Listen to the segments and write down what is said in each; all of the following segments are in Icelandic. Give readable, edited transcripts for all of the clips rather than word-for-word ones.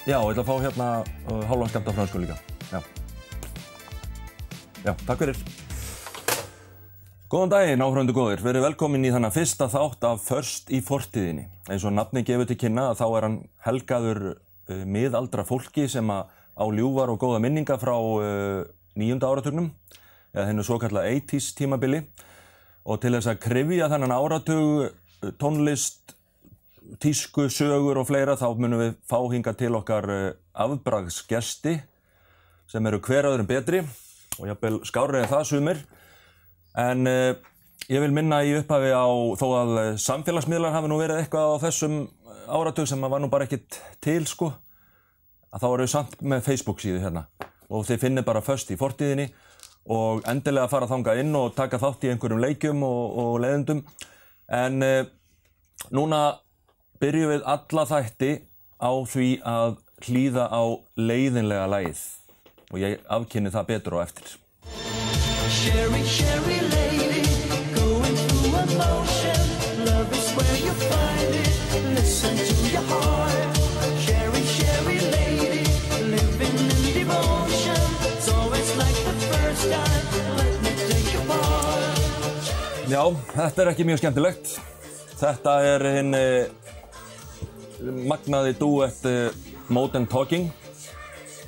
Já, ég ætla að fá hérna hálfan skammt af frönsku líka. Já, takk fyrir. Góðan daginn, áhorfendur góðir. Verið velkomin í þennan fyrsta þátt af Först í fortíðinni. Eins og nafnið gefur til kynna þá hann helgaður miðaldra fólki sem á ljúfar og góða minninga frá 9. áratugnum, eða hennu svokallað 80s tímabili. Og til þess að kryfja þennan áratug, tónlist, tísku, sögur og fleira, þá munum við fá hingað til okkar afbragðsgesti sem eru hver öðrum betri og jafnvel skárri en það sumir. En ég vil minna í upphafi á, þó að samfélagsmiðlar hafi nú verið eitthvað á þessum áratug sem var nú bara ekkert til, sko, að þá erum við samt með Facebook síðu hérna og þið finnið bara Först í fortíðinni og endilega fara þangað inn og taka þátt í einhverjum leikjum og leiðendum. En núna byrjum við alla þætti á því að hlýða á leiðinlega lagið og ég afkynni það betur á eftir. Sherry, Sherry lady, going through emotion. Love is where you find it. Listen to your heart. Sherry, Sherry lady, living in devotion. It's always like the first time. Let me take you apart. Já, þetta ekki mjög skemmtilegt. Þetta hinn magnaði duett Modern Talking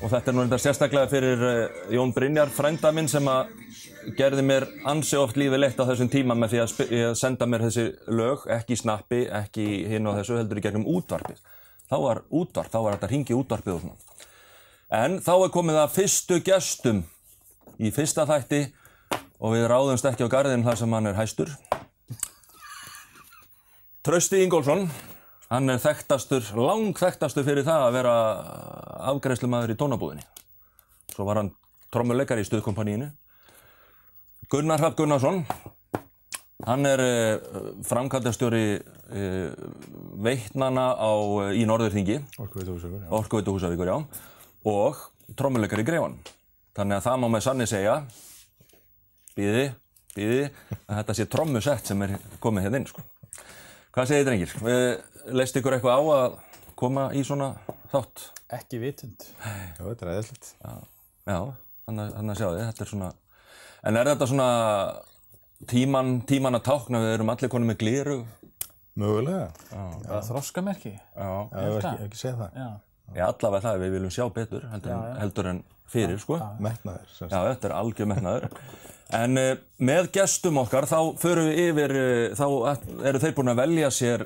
og þetta nú reyndar sérstaklega fyrir Jón Brynjar, frænda minn, sem gerði mér ansi oft lífið leitt á þessum tíma með því að senda mér þessi lög, ekki í snappi, ekki hinn á þessu, heldur í gegnum útvarpið. Þá var útvarp, þá var þetta hringi útvarpið og svona. En þá komið að fyrstu gestum í fyrsta þætti og við ráðumst ekki á garðinn þar sem hann hæstur. Trausti Ingólfsson, hann þekktastur, langþekktastur fyrir það að vera afgreiðslumaður í tónabúðinni. Svo var hann trommuleikari í stuðkompaníinu. Gunnar Hrafn Gunnarsson, hann framkvæmdastjóri Veitnana í Norðurþingi. Orkuveitu Húsavíkur, já. Og trommuleikari í Greifanum. Þannig að það má með sanni segja, bíði, að þetta sé trommusett sem komið hérna inn, sko. Hvað segir þið, drengir? Leist ykkur eitthvað á að koma í svona þátt? Ekki vitund. Já, þetta æðislegt. Já, þannig að sjá þið, þetta svona... En þetta svona tíman að tákna, við erum allir konum með gleru? Mögulega. Það er þroskamerki. Já, ég hef ekki segið það. Já, allavega það, við viljum sjá betur, heldur en fyrir, sko. Metnaður, semst. Já, þetta algjör metnaður. En með gestum okkar, þá förum við yfir, þá eru þeir búin að velja sér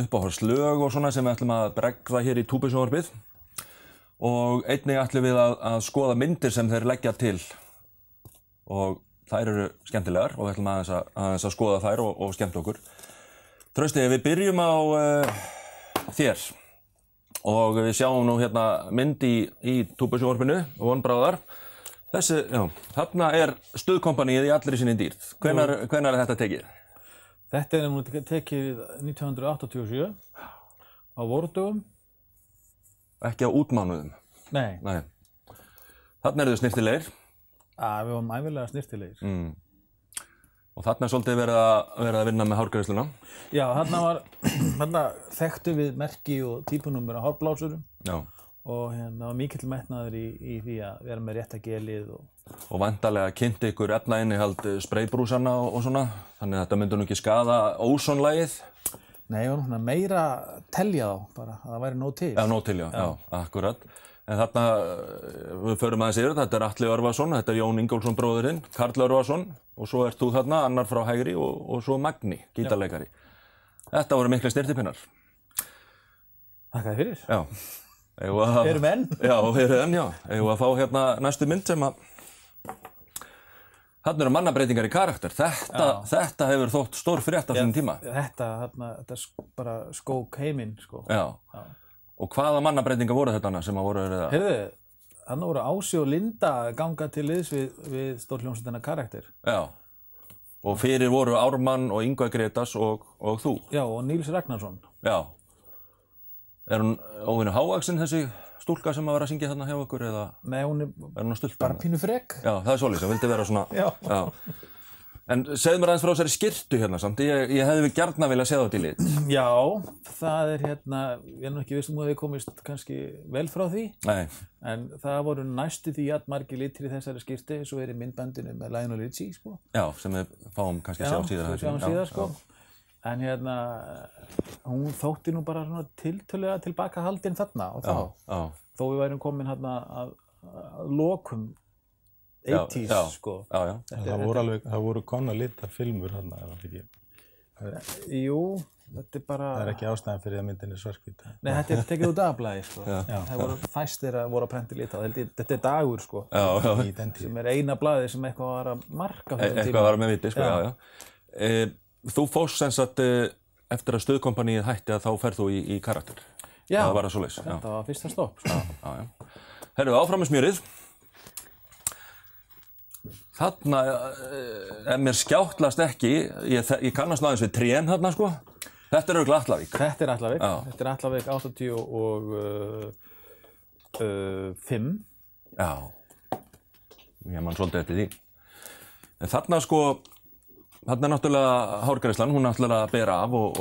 uppáhaldslög og svona sem við ætlum að bregða hér í Túbisjónvarpið. Og einnig ætlum við að skoða myndir sem þeir leggja til. Og þær eru skemmtilegar og við ætlum aðeins að skoða þær og skemmta okkur. Trausti, við byrjum á þér. Og við sjáum nú hérna mynd í Túbisjónvarpinu, vonbráðar. Þessi, já, þarna stuðkompaníið í allri sinni dýrð. Hvenær þetta tekið? Þetta nú tekið 1987 á vordögum. Ekki á útmánuðum? Nei. Þarna eru þau snirtilegir? Við varum ævinlega snirtilegir. Og þarna svolítið verið að vinna með hárgreiðsluna? Já, þarna þekktu við merki og típunúmer á hárblásurum. Já. Og var mikill metnaður í því að vera með rétta gelið og væntanlega kynnti ykkur efnainnihald spraybrúsanna og svona, þannig að þetta myndi nú ekki skaða ósonlagið? Nei, ég var svona meira telja þá bara, að það væri nóg til. Já, nóg til, já, akkurat. En þarna, við förum aðeins yfir, þetta Atli Örvarsson, þetta Jón Ingólfsson bróðirinn, Karl Örvarsson og svo ert þú þarna, annar frá hægri og svo Magni, gítarleikari. Þetta voru mikla styrtipinnar. Þakka þér fyrir. Já. Erum enn? Já, erum enn, já. Eigum að fá hérna næstu mynd sem að... Þarna eru mannabreytingar í karakter. Þetta hefur þótt stór frétt á þessum tíma. Þetta bara skók heiminn, sko. Já. Og hvaða mannabreytingar voru þetta sem að voru verið að... Heyrðu, þarna voru Ási og Linda ganga til liðs við stórhljómsveitina Karakter. Já. Og fyrir voru Ármann og Ingvar Grétars og þú. Já, og Níls Ragnarsson. Já. Hún óvinni hávaxin þessi stúlka sem að vera að syngja þarna hjá okkur eða? Nei, hún hún stulta? Bara pínu frek. Já, það svoleiðis, hún vildi vera svona... Já. En segðu mér aðeins frá þessari skyrtu hérna samt, ég hefði gjarna viljað sjá þetta í lit. Já, það hérna, ég nú ekki viss að þið komist kannski vel frá því. Nei. En það voru næstu því margir litir í þessari skyrtu, svo í myndbandinu með Lionel Richie, sko. Já, sem við fáum kannski að sjá síðar. Já, sjáum síðar, sko. En hérna, hún þótti nú bara svona tiltölulega tilbaka haldin þarna og þá. Já. Þó við værum komin hérna að lokum 80s, sko. Já. Það voru konar lita filmur þarna, eða ekki? Jú, þetta bara... Það ekki ástæðan fyrir að myndin svartkvít. Nei, þetta tekið út afblæði, sko. Það voru fæstir að voru að prenta lita. Þetta dagur, sko. Já. Sem eina blaði sem eitthvað var að marka fyrir tíma. Eitthvað var með viti, sko, já. Þú fórst sem sagt eftir að Stuðkompaníið hætti að þá ferð þú í karakter. Já, það var svoleiðis. Þetta var fyrsta stopp, sko. Já. Herru, áfram með smjörið. Þarna mér skjáttlast ekki, ég kannast aðeins við trén þarna, sko. Þetta örugglega Atlavík. Þetta Atlavík. Þetta Atlavík 85. Já. Ég man svolítið eftir því. En þarna, sko, þarna náttúrulega hárgreiðslan, hún náttúrulega ber af og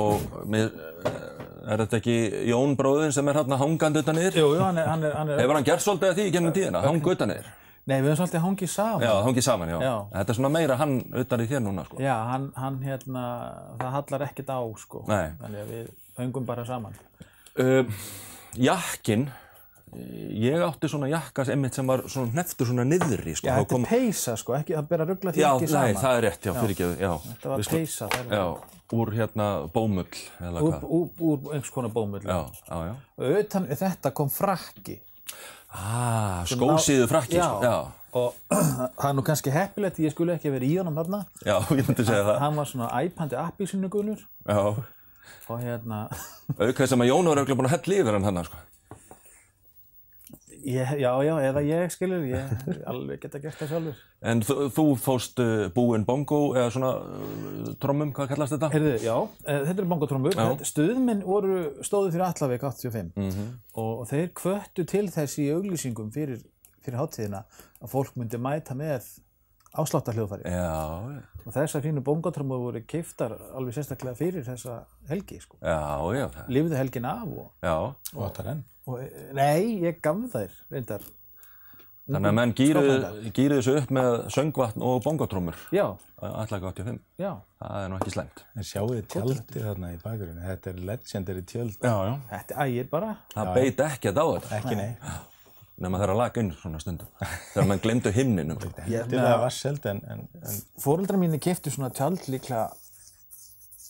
þetta ekki Jón bróðinn sem þarna hangandi utan niður? Jú, hann er... Hefur hann gert svolítið af því í gennum tíðina, hanga utan niður? Nei, við höfum svolítið hangið saman. Já, hangið saman, já. Þetta svona meira hann utan í þér núna, sko. Já, hann hérna, það hallar ekkert á, sko. Nei. Þannig að við höngum bara saman. Jakkin, ég átti svona jakka einmitt sem var svona hneftur svona niðri, sko. Já, þetta peysa, sko, ekki, það ber að rugla því ekki saman. Já, nei, það rétt, já, fyrirgefðu, já. Þetta var peysa. Já, úr hérna bómull, eða hvað. Úr einhvers konar bómull. Já. Utan þetta kom frakki. Skósíðu frakki, sko. Já. Og það nú kannski heppilegt, ég skulle ekki verið í honum þarna. Já, ég myndi segja það. Hann var svona æpandi appelsínugulur. Já. Og hérna... Auk þess að Jón var örugglega búinn að hella yfir hann þarna, sko. Já, eða ég skilur, ég alveg geta gert það sjálfur. En þú fórst búinn bongo eða svona trommum, hvað kallast þetta? Heyrðu, já, þetta eru bongotrommur. Stuðmenn stóðu fyrir Atlavík 85 og þeir hvöttu til þess í auglýsingum fyrir hátíðina að fólk myndi mæta með afsláttarhljóðfæri. Já. Og þessar fínu bongotrommur voru keyptar alveg sérstaklega fyrir þessa helgi, sko. Já. Lifðu helgin af og... Já. Og þetta enn? Nei, ég gaf þær, reyndar. Þannig að menn gýrðu þessu upp með söngvatn og bongotrommur. Já. Atlavík 85. Já. Það er nú ekki slæmt. En sjáu þið tjaldið þarna í bakgrunni, þetta er legendary tjöld. Já. Þetta ægir bara. Það beit ekkert á þetta. Ekki, nei. Nefn að það er að laga inn svona stundum. Þegar mann glemdu himninum. Þetta var selt en... Foreldrar mínir keyptu svona tjald líklega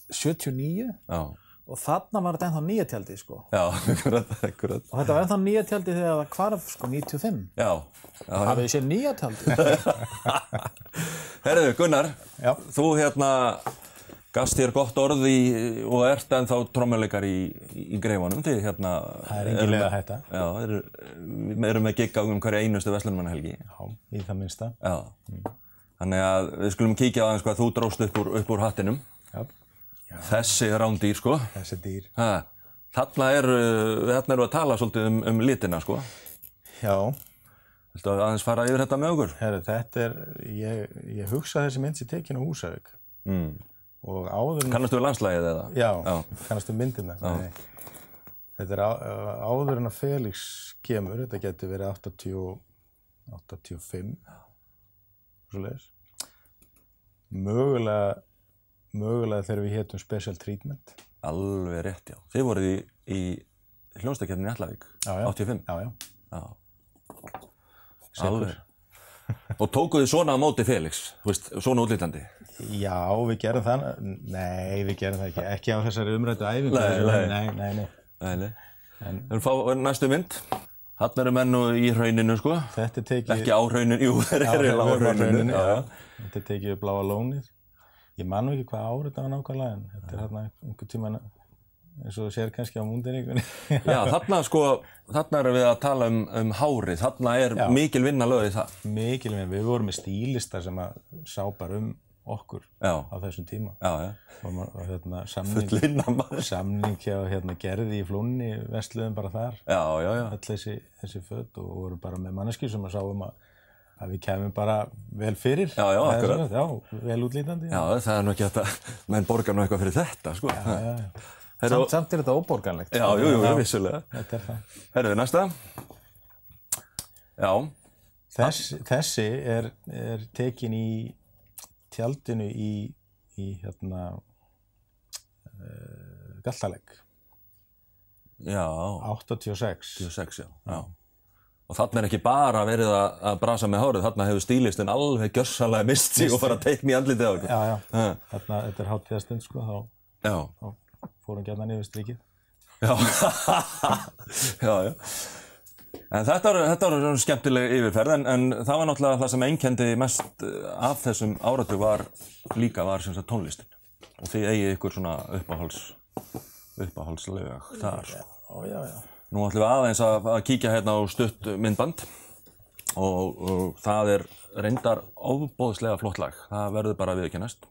79. Já. Og þarna var þetta ennþá nýja tjaldið, sko. Já, akkurat. Og þetta var ennþá nýja tjaldið þegar það hvarf, sko, 95. Já. Hafið þið séð nýja tjaldið? Herðu, Gunnar, Já. Þú hérna gafst þér gott orð og ert ennþá trommuleikari í Greifunum, því hérna... Það er engin leið að hætta. Já, við erum með gigga hverja einustu verslunarmannahelgi. Já, í það minnsta. Já. Þannig að við skulum kíkja á aðeins hvað þú dróst upp úr hattinum. Já. Þessi rándýr, sko. Þessi dýr. Þarna eru við að tala svolítið um litina, sko. Já. Viltu aðeins fara yfir þetta með okkur? Herru, þetta er, ég hugsa þessi mynd sem tekin á Húsavík. Og áður... Kannastu við landslagið eða? Já. Kannastu myndina. Þetta er áður en að Felix kemur, þetta getur verið 85. Svoleiðis. Mögulega þegar við hétum Special Treatment. Alveg rétt, já. Þið voruð í hljómsveitarkeppninni í Atlavík, 85. Já. Alveg. Og tókuð þið svona á móti Felix, þú veist, svona útlítandi? Já, við gerum það. Nei, við gerum það ekki. Ekki á þessari umræddu æfingu. Nei. En við fáum næstu mynd. Þarna eru menn í hrauninu, sko. Þetta er tekið... Ekki á hrauninu, jú, þeir eru á hrauninu. Þetta er tekið Bláa lónið. Ég man nú ekki hvað ár þetta var nákvæmlega, en þetta er hérna einhver tímann eins og þú sér kannski á múndiríkunni. Já, þarna erum við að tala um hárið. Þarna er mikil vinna lögð í það. Mikil vinna. Við vorum með stílistar sem að sá bara okkur á þessum tíma. Og full vinna maður. Samning hjá Gerði í Flúnni, versluðum bara þar. Já. Öll þessi föt og voru bara með manneskjur sem að sáum að Að við kemum bara vel fyrir. Já, akkurat. Já, vel útlítandi. Já, það er nú ekki að menn borgar nú eitthvað fyrir þetta, sko. Já. Samt þetta óborganlegt. Já, vissulega. Þetta það. Herðu, næsta. Já. Þessi er tekin í tjaldinu í Galtalegg. Já. 86. 86, já. Og þarna ekki bara verið að brasa með hárið, þarna hefur stílistinn alveg gjörsamlega mist sig og fara að teikna í andlitið á okkur. Já. Þarna, þetta hátíðastund, sko, þá fórum gjarnan yfir strikið. Já. En þetta var skemmtileg yfirferð, en það var náttúrulega það sem einkenndi mest af þessum áratug var sem sagt tónlistin. Og þið eigið ykkur svona uppáhaldslög þar, sko. Já. Nú ætlum við aðeins að kíkja hérna á stutt myndband og það er reyndar ofboðslega flott lag. Það verður bara viðurkennast.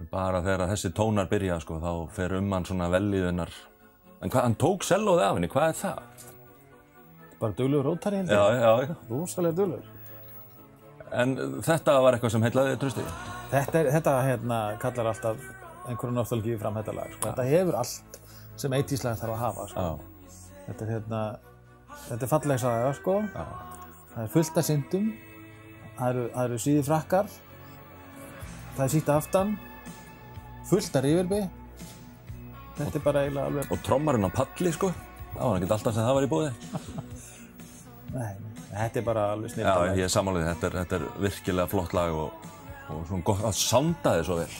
Bara þegar þessi tónar byrja, sko, þá fer hann svona velíðunar. En hvað, hann tók sellóið af henni, hvað er það? Bara duglegur rótari held ég. Já. Rosalega duglegur. En þetta var eitthvað sem heillaði Trausti? Þetta kallar alltaf einhverju nostalgíu fram þetta lag, sko. Þetta hefur allt sem 80s lag þarf að hafa, sko. Þetta er falleg saga, sko. Það er fullt af syndum. Það eru síði frakkar. Það er sítt aftan. Fullt af reverbi. Þetta er bara eiginlega alveg... Og trommarinn á palli, sko. Það var ekkert alltaf sem það var í boði. Nei, þetta er bara alveg snill. Já, ég er sammála því. Þetta er virkilega flott lag og svona gott að sounda þið svo vel.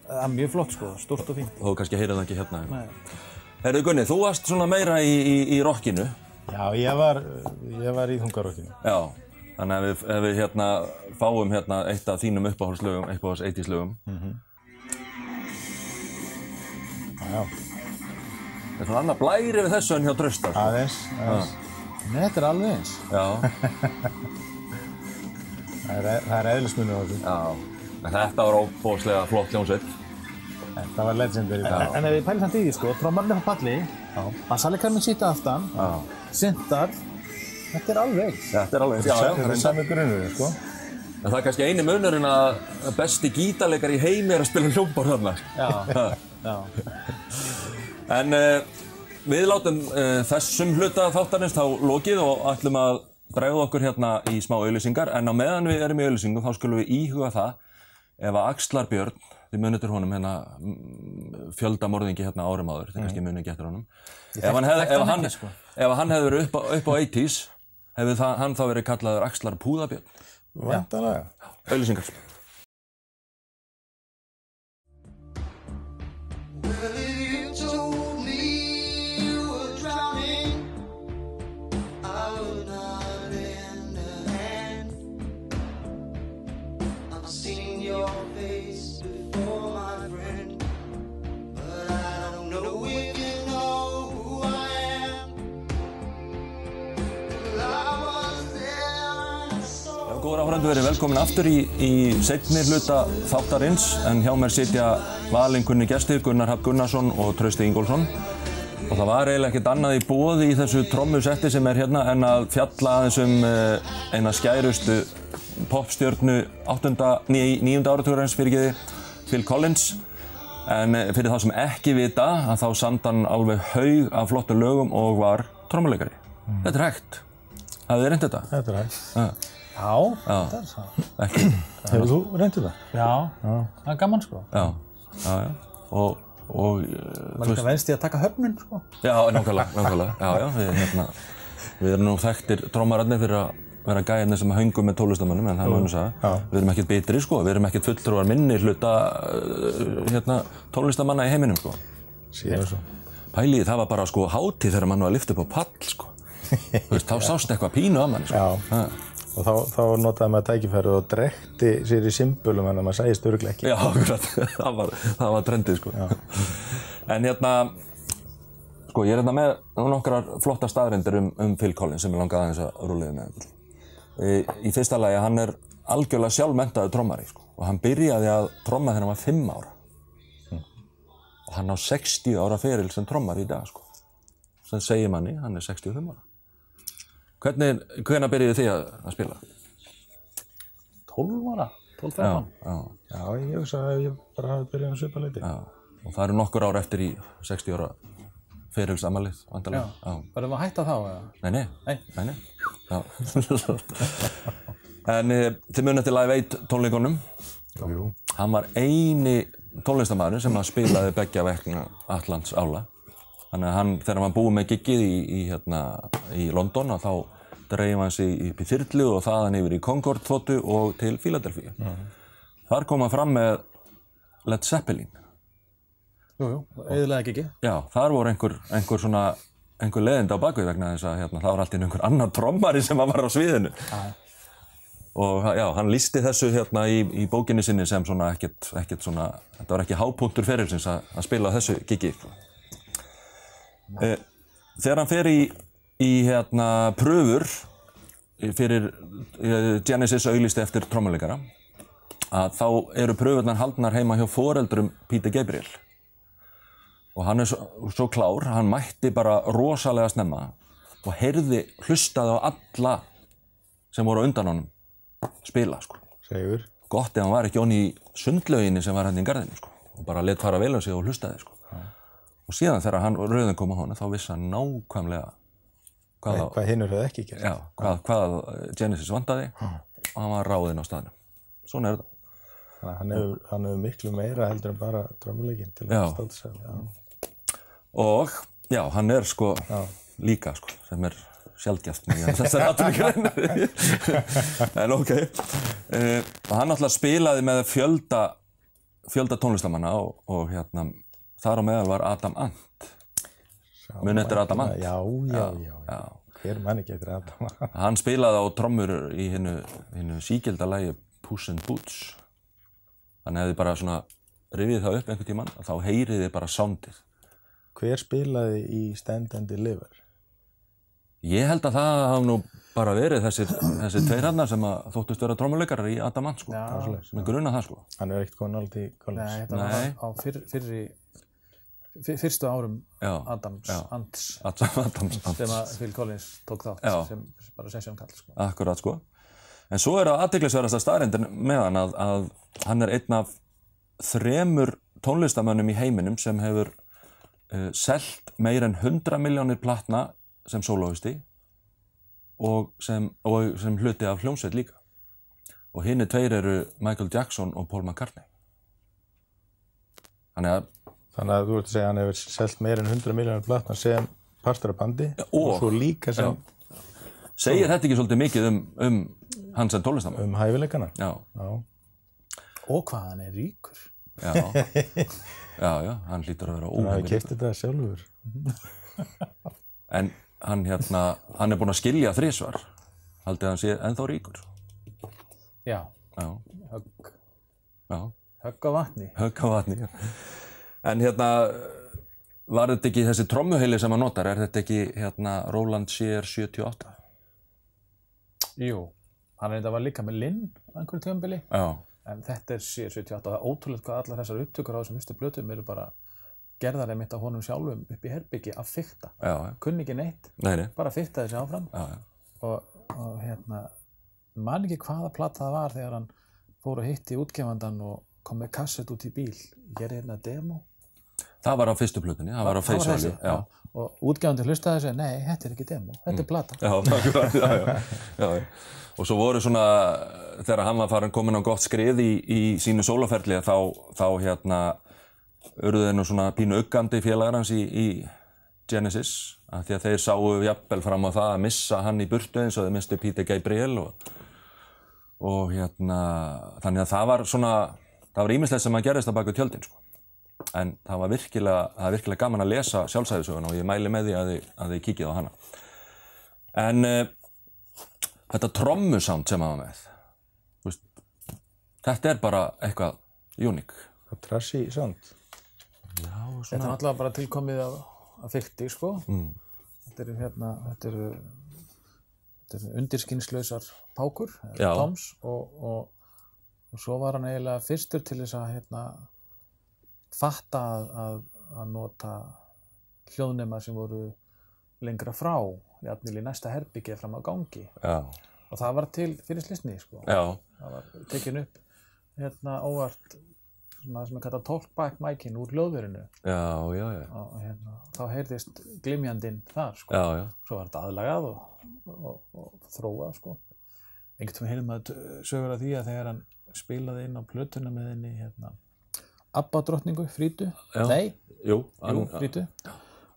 Það er mjög flott, sko. Stórt og fínt. Og þú kannski heyrið það ekki hérna. Nei. Heyrðu Gunni, þú varst svona meira í rockinu. Já, ég var í þungarockinu. Já, þannig að ef við hérna fáum hérna eitt af þínum uppáhaldslögum, uppáhalds 80s lögum. Já. Það er svona annað blæri við þessu en hjá Trausta. Aðeins. Nei, þetta er alveg eins. Já. Það er eðlismunur á þessu. Já, en þetta var óbóðslega flott hljómsveit. Þetta var legendary. En ef við pælum samt í því, sko, trommarinn er á palli, bassalekarinn sýta aftan, syntar, þetta er alveg eins. Þetta er alveg eins, já. Þetta er sami grunnurinn, sko. En það er kannski eini munurinn að besti gítarleikar í heimi er að spila hljómborð þarna. Já. En við látum þessum hluta þáttarins þá lokið og ætlum að bregða okkur hérna í smá auglýsingar. En á meðan við erum í auglýsingum þá skulum við íhuga það ef að Axlar Björn, þið munið eftir honum hérna fjöldamorðingi hérna árum áður, þið kannski munið ekki eftir honum. Ef hann hefði verið upp á 80s, hefði hann þá verið kallaður Axlar Púðabjörn. Væntanlega. Auglýsingar. Góður áhorfendur, verið velkomin aftur í seinni hluta þáttarins, en hjá mér sitja valinkunni gestir Gunnar Hrafn Gunnarsson og Trausti Ingólfsson. Og það var eiginlega ekkert annað í boði í þessu trommusetti sem er hérna en að fjalla aðeins eina skærustu popstjörnu 9. áratugurins fyrirgeði, Phil Collins. En fyrir þá sem ekki vita að þá samdi hann alveg haug af flottum lögum og var trommuleikari. Þetta er hægt. Hafið þið reynt þetta? Þetta er hægt. Já, þetta er það. Ekki. Hefur þú reynt þetta? Já, það er gaman, sko. Já. Var líka venst í að taka höfnun, sko. Já, nákvæmlega. Já, við erum nú þekktir trommararnir fyrir að vera gæjarnir sem höngum með tónlistarmönnum, en það er nú að segja. Við erum ekkert bitri, sko. Við erum ekkert fulltrúar minni hluta tónlistarmanna í heiminum, sko. Sér svo. Pælið, það var bara, sko, hátíð þegar mann var að lyfta upp á pall, sko. Þá sást eitthvað pínu af manni, sko. Já. Og þá notaði maður tækifærið og drekti sér í symbólum en maður sæðist örugglega ekki. Já, akkurat. Það var trendið, sko. En sko, ég er hérna með nokkrar flottar staðreyndir Phil Collins sem ég langaði aðeins að rúlla yfir með. Í fyrsta lagi, hann er algjörlega sjálfmenntaður trommari, sko. Og hann byrjaði að tromma þegar hann var 5 ára. Og hann á 60 ára feril sem trommari í dag, sko. Sem segir manni, hann er 65 ára. Hvenær byrjuðu þið að spila? 12 ára, 12-13. Já, ég hugsa að ég bara hafi byrjað að svipa leiti. Já, og það eru nokkur ár eftir í 60 ára ferilsamalið, vandarlega. Já. Verðum við að hætta þá, eða? Nei. Já. En þið munið til Live 1 tónleikunum. Jú. Hann var eini tónlistarmaðurinn sem að spilaði beggja vegna Atlants ála. Þannig að þegar hann var búið með giggið í London, þá dreif hann sig upp í þyrlu og þaðan yfir í Concorde-þotu og til Philadelphia. Þar kom hann fram með Led Zeppelin. Jú, eyðilega ekki. Já, þar voru einhver leiðindi á bakvið vegna þess að það var alltaf einhver annar trommari sem var á sviðinu. Og já, hann lýsti þessu í bókinni sinni sem svona ekkert svona, þetta var ekki hápunktur ferilsins að spila þessu giggi. Þegar hann fer í pröfur fyrir Genesis auglýsti eftir trommuleikara, að þá eru pröfurnar haldnar heima hjá foreldrum Peter Gabriel. Og hann svo klár, hann mætti bara rosalega snemma og hlustaði á alla sem voru á undan honum spila, sko. Segur. Gott ef hann var ekki onni í sundlauginni sem var í garðinu, sko. Og bara let fara vel á sig og hlustaði, sko. Og síðan þegar rauðin kom á honum, þá vissi hann nákvæmlega hvað hinur hefði ekki gert. Já, hvað Genesis vantaði og hann var ráðinn á staðnum. Svona þetta. Þannig að hann hefur miklu meira heldur en bara trommuleikinn til að státa sig. Og já, hann sko líka, sko, sem sjaldgæft í þessari atvinnugrein. En ok. Og hann náttúrulega spilaði með fjölda tónlistarmanna og þar á meðal var Adam Ant. Muni eftir Adam Ant? Já. Hver mann ekki eftir Adam Ant? Hann spilaði á trommur í hinu sígilda lagi Puss in Boots. Þannig að þið bara svona rifið það upp einhvern tímann, þá heyrið þið bara soundið. Hver spilaði í Stand and Deliver? Ég held að það hafa nú bara verið þessir tveir hannar sem að þóttust vera trommuleikarar í Adam Ant, sko. Já. Með gruna það, sko. Hann ekkert komin alveg til Collins. Nei, þetta var á fyrstu árum Adams Ants. Sem að Phil Collins tók þátt, sem bara session kall, sko. Akkurat, sko. En svo það athyglisverðasta staðreyndin með hann að hann einn af 3 tónlistarmönnum í heiminum sem hefur selt meir en 100 milljónir platna sem sólóisti og sem hluti af hljómsveit líka. Og hinir 2 eru Michael Jackson og Paul McCartney. Þannig að þú ert að segja að hann hefur selt meir en 100 milljónir platna sem partur af bandi og svo líka sem... Segir þetta ekki svolítið mikið um hann sem tónlistarmann? Hæfileikana? Já. Og hvað hann ríkur. Já, hann hlýtur að vera óheimil. Hann keypti þetta sjálfur. En hann búinn að skilja 3 svar. Haldið hann sé ennþá ríkur. Já. Högg. Já. Högg á vatni. Högg á vatni, já. En var þetta ekki þessi trommuheili sem hann notar? Er þetta ekki Roland CR78? Jú. Hann var líka með Linn á einhverju tímabili. Já. En þetta CR78. Það ótrúlegt hvað allar þessar upptökur á þessum fyrstu plötum eru bara gerðar einmitt á honum sjálfum upp í herbyggi að fikta. Já. Kunni ekki neitt. Nei. Bara fiktaði sig áfram. Já. Og man ekki hvaða plata það var þegar hann fór og hitti útgefandann og kom með kassett út í bíl. Gerði demo. Það var á fyrstu plötunni, það var á Face Value. Já. Og útgefandi hlustaði og segi, nei, þetta er ekki demo, þetta er plata. Já. Og svo voru svona, þegar hann var komin á gott skrið í sínu sólóferli, þá urðu þeir nú svona pínu uggandi félagar hans í Genesis, af því að þeir sáu jafnvel fram á það að missa hann í burtu eins og þeir mistu Peter Gabriel og þannig að það var ýmislegt sem að gerðist á baku tjöldin, sko. En það var virkilega gaman að lesa sjálfsævisöguna og ég mæli með því að þið kíkið á hana. En þetta trommusound sem hann var með, þetta er bara eitthvað uník. Trashy sound. Já, svona. Þetta er náttúrulega bara tilkomið af fikti, sko. Þetta eru undirskinnslausar pákur, toms, og svo var hann eiginlega fyrstur til þess að fatta að nota hljóðnema sem voru lengra frá, jafnvel í næsta herbergi fram á gangi. Já. Og og það var til fyrir slysni, sko. Já. Það var tekin upp, óvart, svona sem kallað talkback-mækin úr hljóðverinu. Já. Og þá heyrðist glymjandinn þar, sko. Já. Svo var þetta aðlagað og þróað, sko. Einhvern veginn heyrðum maður sögur af því að þegar hann spilaði inn á plötuna með henni, ABBA-drottningu, Frídu. Já. Nei, Jú, Frídu.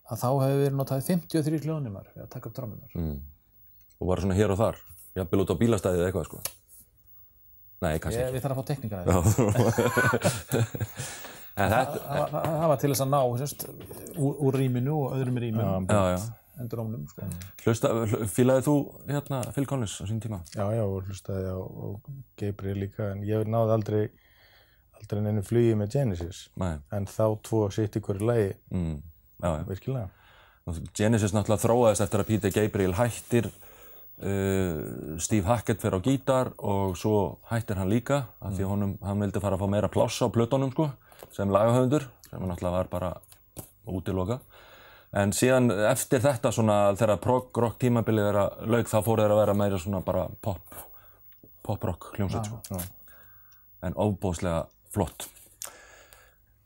Að þá hefði verið notaði 53 hljóðnemar við að taka upp trommunar. Og var svona hér og þar, jafnvel út á bílastæðið eitthvað, sko. Nei, kannski ekki. Við þarf að fá tekníkana þetta. En þetta... Það var til þess að ná, úr rýminu og öðrum rýmum. Já. Endurómnum, sko. Fílaði þú Phil Collins á sín tíma? Já, og hlustaði á Gabriel líka, en ég náði aldrei neinu flugi með Genesis. Nei. En þá tvo sitt í hverju lagi, virkilega. Genesis náttúrulega þróaðist eftir að Peter Gabriel hættir, Steve Hackett fer á gítar og svo hættir hann líka af því hann vildi fara að fá meira pláss á plötunum, sko, sem lagahöfundur, sem náttúrulega var bara útilokað. En síðan eftir þetta svona þegar prog-rock tímabilið lauk þá fóru þeir að vera meira svona bara pop-rock hljómsveit, sko. En ofboðslega flott.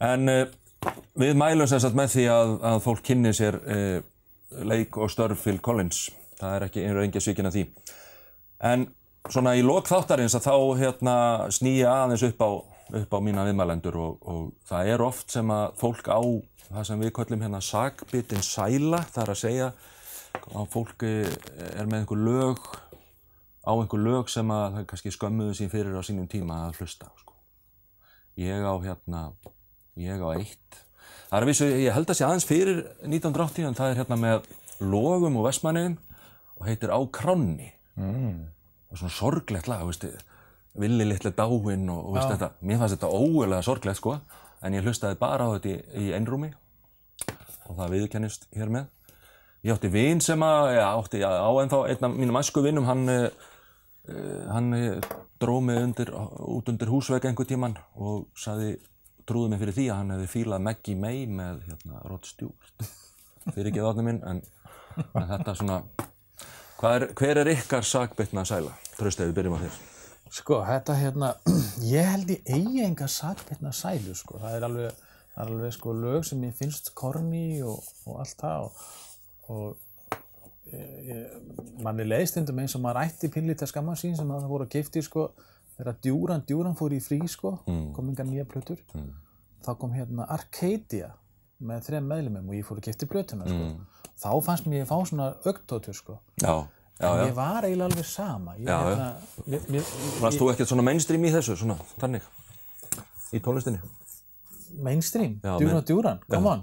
En við mælum sem sagt með því að fólk kynni sér leik og störf Phil Collins. Það er engin svikin af því. En svona í lok þáttarins að þá snýja aðeins upp á mína viðmælendur og það er oft sem að fólk á það sem við köllum sakbitin sæla, það er að segja að fólk er með einhver lög sem að það kannski skömmuðu sín fyrir á sínum tíma að hlusta, sko. Ég á eitt. Það er vissu, ég held að sé aðeins fyrir 1980 en það er með Logum og Vestmannaeyjum og heitir Á kránni. Og svona sorglegt lag, veistu, Villi litli dáinn og veistu þetta. Mér fannst þetta ógurlega sorglegt, sko, en ég hlustaði bara á þetta í einrúmi og það viðurkennist hér með. Ég átti vin sem átti ennþá einn af mínum æskuvinum, hann dró mig út undir húsvegg einhvern tímann og trúði mig fyrir því að hann hefði fílað Maggie May með Rod Stewart. Fyrirgefðu átni minn, en þetta svona, hver er ykkar sakbitna sæla? Trausti, ef við byrjum á þér. Sko, þetta ég held ég eigi enga sakbitna sælu, sko. Það er alveg sko lög sem ég finnst corny og allt það og manni leiðist stundum eins og maður ætti pínlítið að skamma sín sem að það voru að gifti, sko, þegar Djúran fór í frí, sko, kom engar nýja plötur, þá kom Arcadia með 3 meðlimum og ég fór að gifti plötuna, sko. Þá fannst mér ég fá svona ögtótur, sko. En ég var eiginlega alveg sama. Varst þú ekkert svona mainstream í þessu, svona, þannig, í tónlistinni? Mainstream? Djúran? Come on!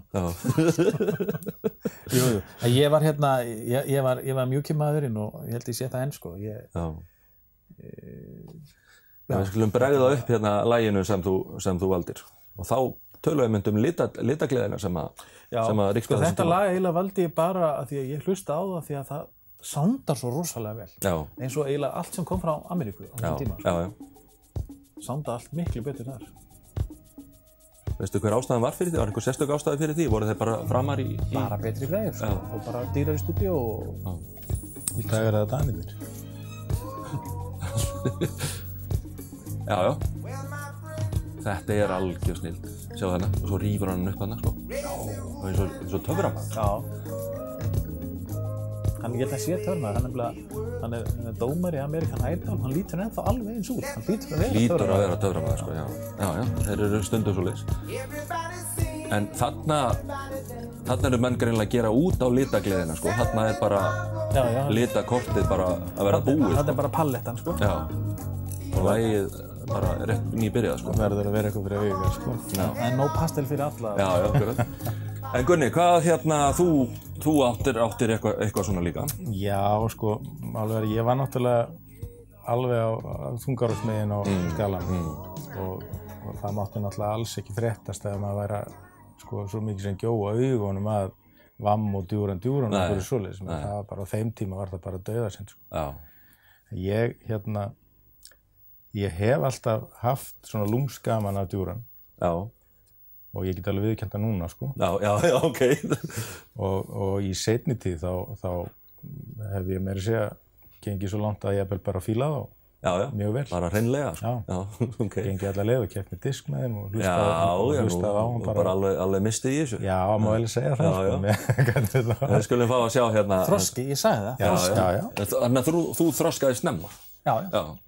Jú. Ég var mjúkimaðurinn og ég held ég sé það enn, sko. Við skulum bregða upp laginu sem þú valdir. Og þá tölum við litagleðina sem að ríksta þessum tíma. Þetta lag eiginlega valdi ég bara að því að ég hlusta á það því að það sándar svo rosalega vel. Eins og eiginlega allt sem kom frá Ameríku á þessum tíma. Sándar allt miklu betur þar. Veistu hver ástæðan var fyrir því? Var einhver sérstök ástæði fyrir því? Voru þeir bara framar í... Bara betri greiður, sko. Og bara dýrar í stúdíó og... Í dag er það Danirnir. Já. Þetta er algjör snill. Sjáðu þarna. Og svo rífur hann upp þarna, sko. Og eins og töframaður. Hann ég held að sé töframaður. Hann er dómari í American Idol. Hann lítur ennþá alveg eins út. Hann lítur að vera töframaður, sko. Já. Þeir eru stundum svoleiðis. En þarna eru menn greinilega að gera út á litagleðina, sko. Þarna er bara litakortið bara að vera búið. Þetta er bara pallettan, sko. Já. Og lagið bara rétt nýbyrjað, sko. Verður að vera eitthvað fyrir auðvitað, sko. En nóg pastel fyrir alla. Já. En Gunni, hvað þú áttir eitthvað svona líka? Já, sko, alveg ég var náttúrulega alveg á þungarásmegin á skalanum og það mátti náttúrulega alls ekki fréttast ef maður væri sko svo mikið sem gjóa augunum að Vamm og Djúran og einhverju svoleiðis. Það var bara á þeim tíma var það bara dauðasynd, sko. Já. Ég hef alltaf haft svona lúmskaman af Djúran. Já. Og ég get alveg viðurkennt það núna, sko. Já, ok. og í seinni tíð þá hef ég meira segja gengið svo langt að ég bara fíla það og Já, mjög vel. Bara hreinlega, sko. Já. Ok. Gengið alla leið og keppt með disk með þeim og Já, hlustaði á hann bara alveg mistið í þessu. Já, má vel segja það, sko. Hvernig þetta var. Við skulum fá að sjá hérna. Þroski, ég sagði það. Já. Þannig að þú þroskaði snemma. Já.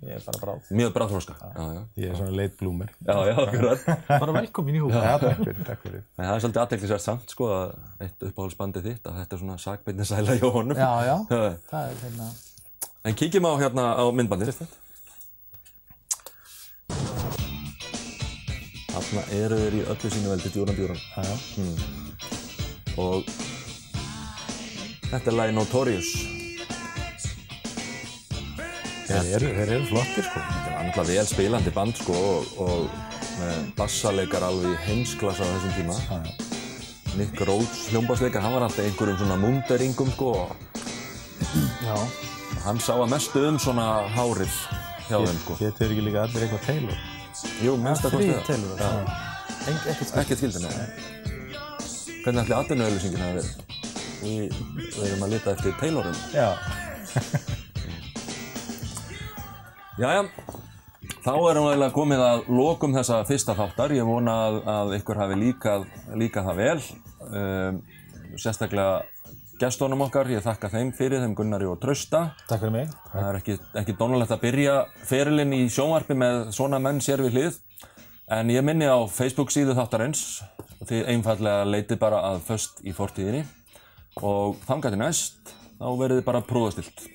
Ég er bara bráð. Mjög bráð þroska. Já. Ég er svona late bloomer. Já, akkurat. Bara velkomin í hópinn. Já, takk fyrir. En það er svolítið athyglisvert samt, sko, að eitt uppáhaldsbandið þitt, að þetta er svona sakbeinni sæla hjá honum. Já. Það er hérna. En kíkjum á hérna á myndbandið. Þarna eru þeir í öllu sínu veldi, Djúran. Og þetta er lagi Notorious. Þeir eru flottir, sko. Þetta er annað vel spilandi band, sko, og með bassaleikar alveg í heimsklassa á þessum tíma. Nick Rhodes hljómbassleikar, hann var alltaf einhverjum svona munderingum, sko. Já. Hann sá að mestu svona hárið hjá þeim, sko. Hétu ekki líka allir eitthvað Taylor? Jú, minnst að kosti það. Taylor, Ekkert skildi, nei. Hvernig ætli atvinnuauglýsingin hafi verið? Við erum að lita eftir Taylorum. Já. Jæja, þá erum við eiginlega komið að lokum þessa fyrsta þáttar. Ég vona að ykkur hafi líkað það vel. Sérstaklega gestunum okkar, ég þakka þeim fyrir, þeim Gunnari og Trausta. Takk fyrir mig. Það er ekki dónalegt að byrja ferilinn í sjónvarpi með svona menn sér við hlið. En ég minni á Facebook síðu þáttarins. Þið einfaldlega leitið bara að Föst í fortíðinni. Og þangað til næst, þá verið þið bara prófastilt.